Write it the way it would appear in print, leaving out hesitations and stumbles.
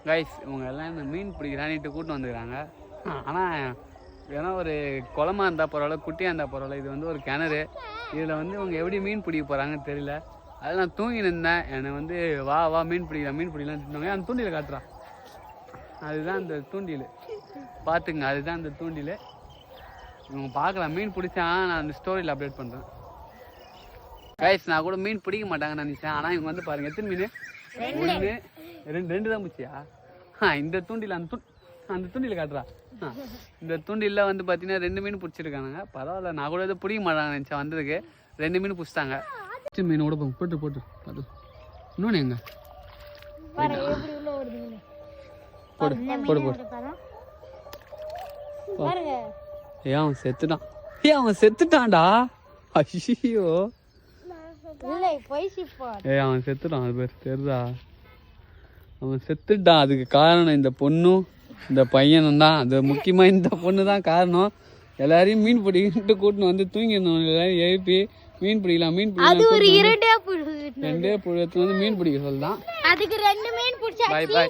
Guys இவங்க எல்லாம் இந்த மீன் பிடிக்கிறான்ட்டு கூட்டு வந்துக்கிறாங்க. ஆனால் ஏன்னா ஒரு குளமா இருந்தால் பரவாயில்ல, குட்டியாக இருந்தால் பரவாயில்ல. இது வந்து ஒரு கிணறு. இதில் வந்து இவங்க எப்படி மீன் பிடிக்க போகிறாங்கன்னு தெரியல. அதில் நான் தூங்கி நின்றேன். என்னை வந்து வா வா மீன் பிடிக்கலாம்னு சொன்னாங்க. அந்த தூண்டியில் காட்டுறா, அதுதான் அந்த தூண்டில். பார்த்துங்க, அதுதான் அந்த தூண்டில். இவங்க பார்க்கலாம். மீன் பிடிச்சா நான் அந்த ஸ்டோரியில் அப்டேட் பண்ணுறேன். கைஸ் நான் கூட மீன் பிடிக்க மாட்டாங்கன்னு நினச்சேன். ஆனால் இவங்க வந்து பாருங்கள் எத்தனை மீன், 1 2 தான் பிடிச்சியா? இந்த தூண்டில் அந்த தூண்டில் காட்டுறா. இந்த தூண்டில் வந்து பார்த்தீங்கன்னா 2 மீன் பிடிச்சிருக்கானுங்க. பரவாயில்ல, நான் கூட எதுவும் பிடிக்க மாட்டாங்கன்னு நினச்சேன். வந்ததுக்கு 2 மீன் பிடிச்சிட்டாங்க. மீன் கூட போட்டு பார்த்து இன்னொன்று எங்க போடு அவன் செத்துட்டான்டா. ஐயோ அவன் செத்துட்டான். அது பேர் தெரியுதா? அவன் செத்துட்டான். அதுக்கு காரணம் இந்த பொண்ணும் இந்த பையனும் தான். அது முக்கியமாக இந்த பொண்ணு தான் காரணம். எல்லாரையும் மீன் பிடிக்கிட்டு கூட்டின்னு வந்து தூங்கிடணும். எல்லாரையும் எழுப்பி மீன் பிடிக்கலாம் மீன் பிடிக்கலாம் 2 புழு எடுத்து வந்து மீன் பிடிக்க சொல்லலாம். அதுக்கு 2 மீன் பிடிச்சா. பை